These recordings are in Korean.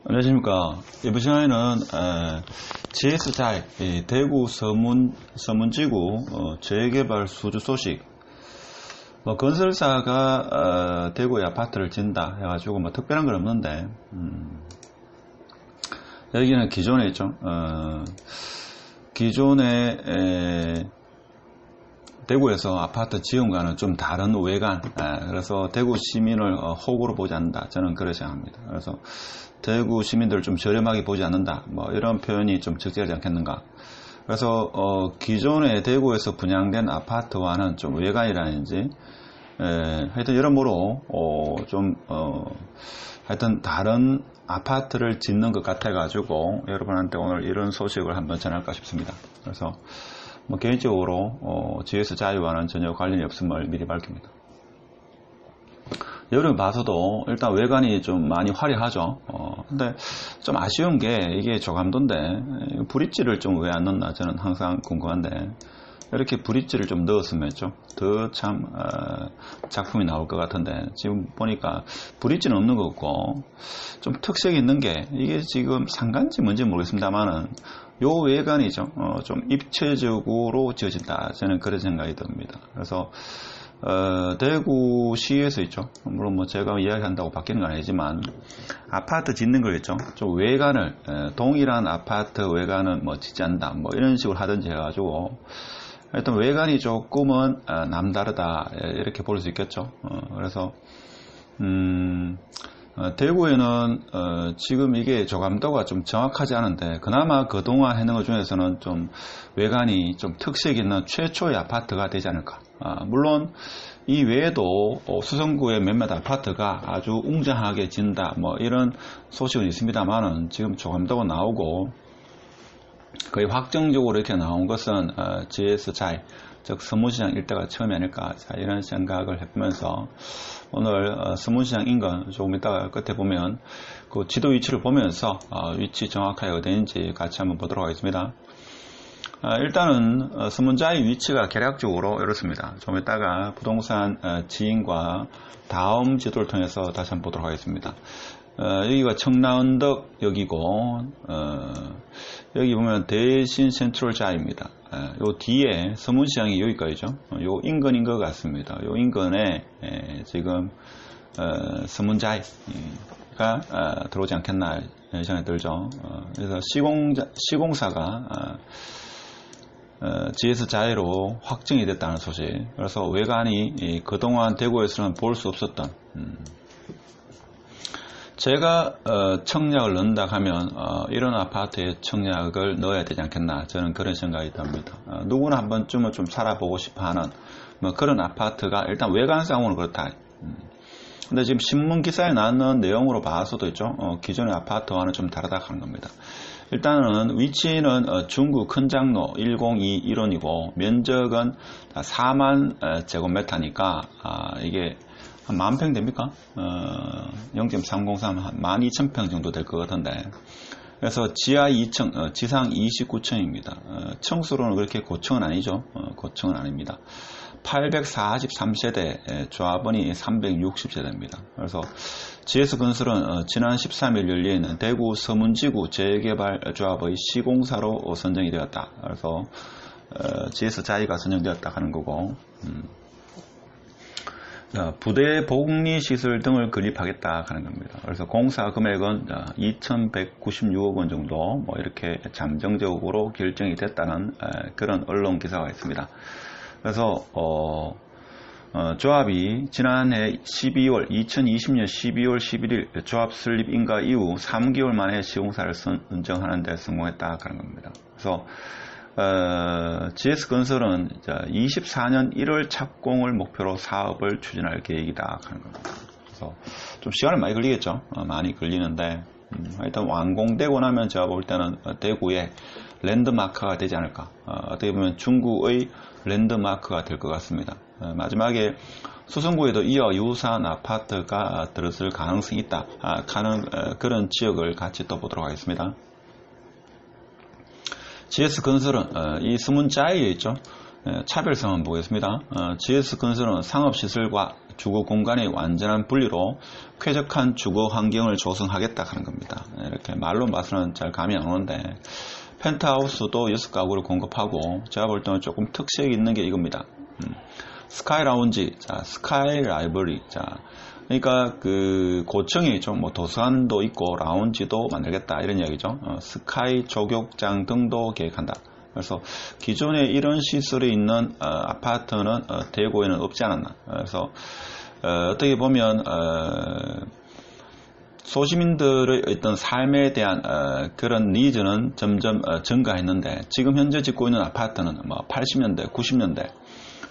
안녕하십니까. 이번 시간에는 GS자이 대구 서문지구 재개발 수주 소식, 건설사가 대구에 아파트를 짓는다 해가지고 특별한 건 없는데, 여기는 기존에 있죠. 기존에 대구에서 아파트 지음과는 좀 다른 외관, 그래서 대구 시민을 호구로 보지 않는다, 저는 그렇게 생각합니다. 그래서 대구 시민들을 좀 저렴하게 보지 않는다, 이런 표현이 좀 적절하지 않겠는가. 그래서 기존에 대구에서 분양된 아파트와는 좀 외관이라든지 하여튼 여러모로 하여튼 다른 아파트를 짓는 것 같아 가지고 여러분한테 오늘 이런 소식을 한번 전할까 싶습니다. 그래서 개인적으로 GS자이와는 전혀 관련이 없음을 미리 밝힙니다. 여러분 봐서도 일단 외관이 좀 많이 화려하죠. 근데 좀 아쉬운 게 이게 조감도인데 브릿지를 좀 왜 안 넣나 저는 항상 궁금한데, 이렇게 브릿지를 좀 넣었으면 더 참 작품이 나올 것 같은데, 지금 보니까 브릿지는 없는 것 같고 좀 특색이 있는 게, 이게 지금 상가인지 뭔지 모르겠습니다만은 요 외관이죠. 좀 입체적으로 지어진다, 저는 그런 생각이 듭니다. 그래서 대구시에서 있죠. 물론 제가 이야기한다고 바뀌는 건 아니지만, 아파트 짓는 걸 있죠. 좀 외관을, 동일한 아파트 외관은 짓지 않는다, 이런 식으로 하든지 해가지고, 하여튼 외관이 조금은 남다르다, 이렇게 볼 수 있겠죠. 그래서, 대구에는 지금 이게 조감도가 좀 정확하지 않은데, 그나마 그동안 해놓은 것 중에서는 좀 외관이 좀 특색 있는 최초의 아파트가 되지 않을까. 물론 이 외에도 수성구의 몇몇 아파트가 아주 웅장하게 진다, 이런 소식은 있습니다만은, 지금 조감도가 나오고 거의 확정적으로 이렇게 나온 것은 GS자이, 즉 서문시장 일대가 처음이 아닐까, 이런 생각을 해보면서 오늘 서문시장 인근 조금 이따가 끝에 보면 그 지도 위치를 보면서 위치 정확하게 어디인지 같이 한번 보도록 하겠습니다. 일단은 서문자이 위치가 개략적으로 이렇습니다. 좀 이따가 부동산 지인과 다음 지도를 통해서 다시 한번 보도록 하겠습니다. 여기가 청라언덕역이고, 여기 보면 대신 센트럴자이입니다. 요 뒤에 서문시장이 여기까지죠. 요 인근인 것 같습니다. 요 인근에 지금 서문자이가 들어오지 않겠나 생각이 들죠. 그래서 시공사가 GS자이로 확정이 됐다는 소식. 그래서 외관이 그동안 대구에서는 볼 수 없었던, 제가 청약을 넣는다 하면 이런 아파트에 청약을 넣어야 되지 않겠나, 저는 그런 생각이 듭니다. 누구나 한 번쯤은 좀 살아보고 싶어하는 그런 아파트가 일단 외관상으로는 그렇다. 근데 지금 신문 기사에 나오는 내용으로 봐서도 있죠. 기존의 아파트와는 좀 다르다 하는 겁니다. 일단은 위치는 중구 큰장로 1021호이고, 면적은 4만 제곱미터니까 이게 한 10,000평 됩니까? 0.303 한 12,000평 정도 될 것 같은데, 그래서 지하 2층, 지상 29층입니다. 층수로는 그렇게 고층은 아니죠. 고층은 아닙니다. 843세대, 조합원이 360세대입니다. 그래서 GS건설은 지난 13일 열린 대구 서문지구 재개발 조합의 시공사로 선정이 되었다. 그래서 GS자이가 선정되었다 하는 거고, 부대 복리시설 등을 건립하겠다 하는 겁니다. 그래서 공사 금액은 2,196억 원 정도 이렇게 잠정적으로 결정이 됐다는 그런 언론 기사가 있습니다. 그래서 조합이 지난해 2020년 12월 11일 조합 설립 인가 이후 3개월 만에 시공사를 선정하는 데 성공했다 하는 겁니다. 그래서 GS건설은 24년 1월 착공을 목표로 사업을 추진할 계획이다 하는 겁니다. 그래서 좀 시간이 많이 걸리겠죠. 많이 걸리는데, 일단 완공되고 나면 제가 볼 때는 대구의 랜드마크가 되지 않을까. 어떻게 보면 중구의 랜드마크가 될 것 같습니다. 마지막에 수성구에도 이어 유사한 아파트가 들어설 가능성이 있다 하는 그런 지역을 같이 또 보도록 하겠습니다. GS건설은 이 서문자이에 있죠. 차별성은 보겠습니다. GS건설은 상업시설과 주거 공간의 완전한 분리로 쾌적한 주거 환경을 조성하겠다 하는 겁니다. 이렇게 말로 봐서는 잘 감이 안 오는데, 펜트하우스도 6가구를 공급하고, 제가 볼 때는 조금 특색 있는 게 이겁니다. 스카이 라운지, 자, 스카이 라이브러리, 자, 그러니까 그 고층이 좀 뭐 도서관도 있고 라운지도 만들겠다 이런 이야기죠. 스카이 조격장 등도 계획한다. 그래서 기존에 이런 시설이 있는 아파트는 대구에는 없지 않았나. 그래서 어떻게 보면 소시민들의 어떤 삶에 대한 그런 니즈는 점점 증가했는데, 지금 현재 짓고 있는 아파트는 뭐 80년대, 90년대,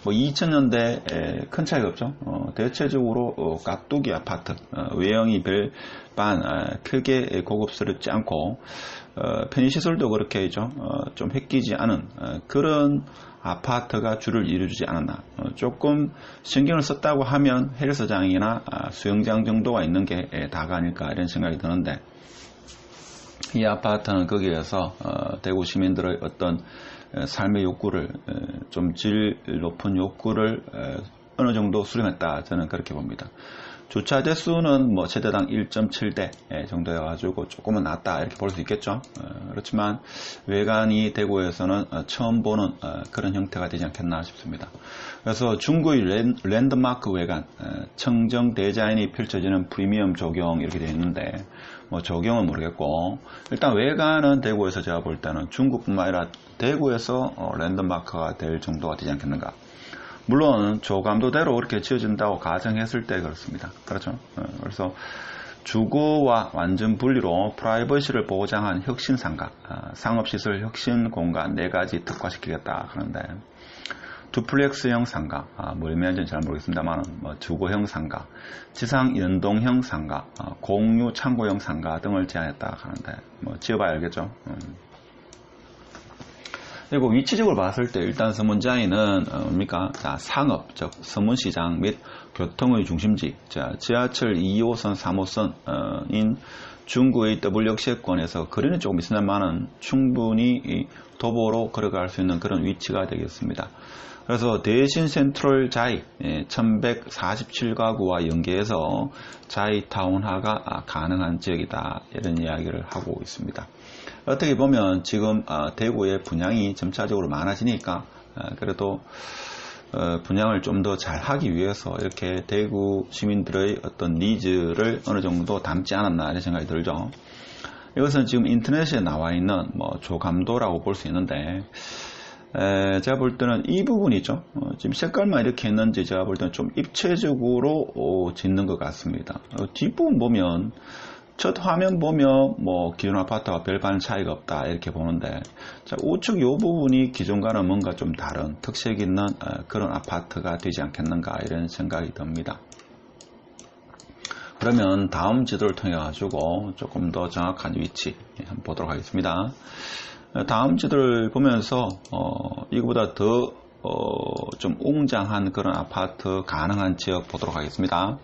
뭐 2000년대 큰 차이가 없죠. 대체적으로 깍두기 아파트, 외형이 별반 크게 고급스럽지 않고 편의시설도 그렇게 좀 획기지 않은 그런 아파트가 주를 이루지 않았나. 조금 신경을 썼다고 하면 헬스장이나 수영장 정도가 있는 게 다가 아닐까 이런 생각이 드는데, 이 아파트는 거기에서 대구 시민들의 어떤 삶의 욕구를, 좀 질 높은 욕구를 어느 정도 수렴했다, 저는 그렇게 봅니다. 주차 대수는 뭐 세대당 1.7대 정도여가지고 조금은 낮다 이렇게 볼 수 있겠죠. 그렇지만 외관이 대구에서는 처음 보는 그런 형태가 되지 않겠나 싶습니다. 그래서 중구의 랜드마크 외관, 청정 디자인이 펼쳐지는 프리미엄 조경 이렇게 되어 있는데, 뭐 조경은 모르겠고, 일단 외관은 대구에서 제가 볼 때는 중구뿐만 아니라 대구에서 랜드마크가 될 정도가 되지 않겠는가. 물론 조감도대로 그렇게 지어진다고 가정했을 때 그렇습니다. 그렇죠. 그래서 주거와 완전 분리로 프라이버시를 보장한 혁신 상가, 상업시설 혁신 공간 4가지 특화시키겠다 하는데, 두플렉스형 상가, 뭐 의미하는지는 잘 모르겠습니다만, 뭐 주거형 상가, 지상 연동형 상가, 공유 창고형 상가 등을 제안했다 하는데, 뭐 지어봐야 알겠죠. 그리고 위치적으로 봤을 때 일단 서문자이는 뭡니까? 자, 상업, 즉 서문시장 및 교통의 중심지, 자, 지하철 2호선, 3호선인 중구의 W역세권에서 거리는 조금 있으나마는 충분히 도보로 걸어갈 수 있는 그런 위치가 되겠습니다. 그래서 대신 센트럴 자이 1147가구와 연계해서 자이 타운화가 가능한 지역이다, 이런 이야기를 하고 있습니다. 어떻게 보면 지금 대구의 분양이 점차적으로 많아지니까 그래도 분양을 좀 더 잘 하기 위해서 이렇게 대구 시민들의 어떤 니즈를 어느 정도 담지 않았나 이런 생각이 들죠. 이것은 지금 인터넷에 나와 있는 뭐 조감도라고 볼 수 있는데, 제가 볼 때는 이 부분이죠. 지금 색깔만 이렇게 했는지 제가 볼 때는 좀 입체적으로 짓는 것 같습니다. 뒷부분 보면, 첫 화면 보면 뭐 기존 아파트와 별반 차이가 없다 이렇게 보는데, 자, 우측 이 부분이 기존과는 뭔가 좀 다른 특색 있는 그런 아파트가 되지 않겠는가 이런 생각이 듭니다. 그러면 다음 지도를 통해 가지고 조금 더 정확한 위치 한번 보도록 하겠습니다. 다음 지도를 보면서 이거보다 더 좀 웅장한 그런 아파트 가능한 지역 보도록 하겠습니다.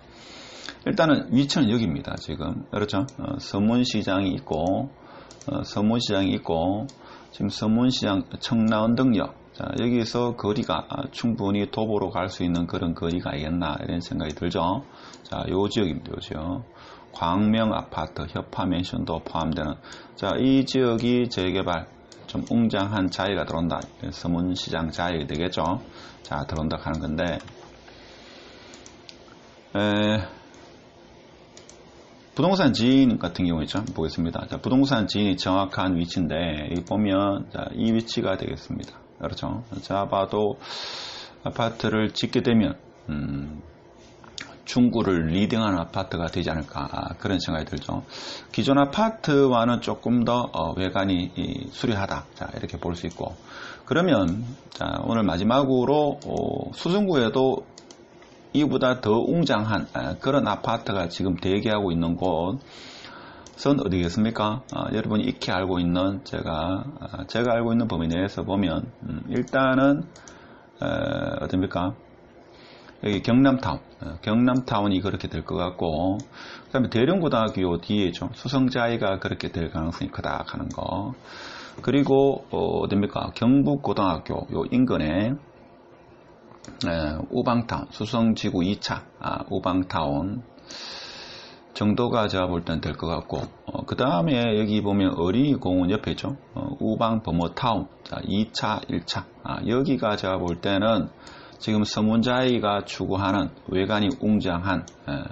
일단은 위치는 여기입니다. 지금 그렇죠. 서문시장이 있고 지금 서문시장 청라운동역, 자, 여기서 거리가 충분히 도보로 갈 수 있는 그런 거리가 아니겠나 이런 생각이 들죠. 자, 요 지역입니다. 요 지역. 광명 아파트, 협화 맨션도 포함되는, 자, 이 지역이 재개발 좀 웅장한 자리가 들어온다. 서문시장 자리가 되겠죠. 자, 들어온다 하는 건데, 부동산 지인 같은 경우 있죠. 보겠습니다. 자, 부동산 지인이 정확한 위치인데, 여기 보면, 자, 이 위치가 되겠습니다. 그렇죠. 자, 봐도 아파트를 짓게 되면, 중구를 리딩하는 아파트가 되지 않을까, 그런 생각이 들죠. 기존 아파트와는 조금 더 외관이 수려하다, 자, 이렇게 볼 수 있고, 그러면 자, 오늘 마지막으로 수성구에도 이보다 더 웅장한 그런 아파트가 지금 대기하고 있는 곳은 어디겠습니까? 여러분이 익히 알고 있는, 제가 알고 있는 범위 내에서 보면 일단은 어딥니까? 여기 경남타운이 그렇게 될 것 같고, 그 다음에 대령고등학교 뒤에죠. 수성자이가 그렇게 될 가능성이 크다 하는 거. 그리고 어딥니까? 경북고등학교 요 인근에 우방타운, 수성지구 2차, 우방타운 정도가 제가 볼 땐 될 것 같고, 그 다음에 여기 보면 어린이공원 옆에 있죠. 우방범어타운, 2차, 1차. 여기가 제가 볼 때는 지금 서문자이가 추구하는 외관이 웅장한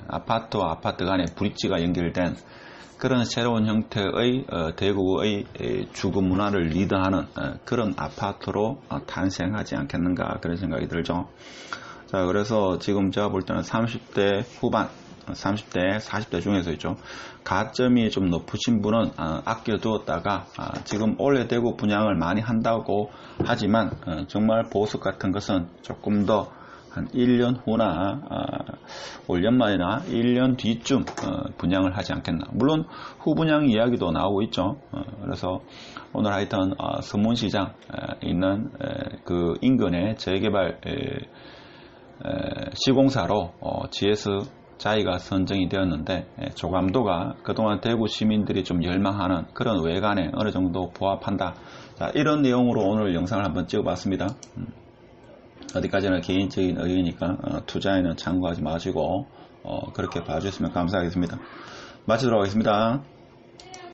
아파트와 아파트 간의 브릿지가 연결된 그런 새로운 형태의 대구의 주거 문화를 리드하는 그런 아파트로 탄생하지 않겠는가 그런 생각이 들죠. 자, 그래서 지금 제가 볼 때는 30대 후반, 30대, 40대 중에서 있죠. 가점이 좀 높으신 분은 아껴두었다가 지금 원래 대구 분양을 많이 한다고 하지만 정말 보수 같은 것은 조금 더 한 1년 후나 올 연말이나 1년 뒤쯤 분양을 하지 않겠나. 물론 후분양 이야기도 나오고 있죠. 그래서 오늘 하여튼 서문시장 있는 그 인근의 재개발 시공사로 GS 자이가 선정이 되었는데 조감도가 그동안 대구 시민들이 좀 열망하는 그런 외관에 어느 정도 부합한다. 자, 이런 내용으로 오늘 영상을 한번 찍어봤습니다. 어디까지나 개인적인 의견이니까 투자에는 참고하지 마시고 그렇게 봐주셨으면 감사하겠습니다. 마치도록 하겠습니다.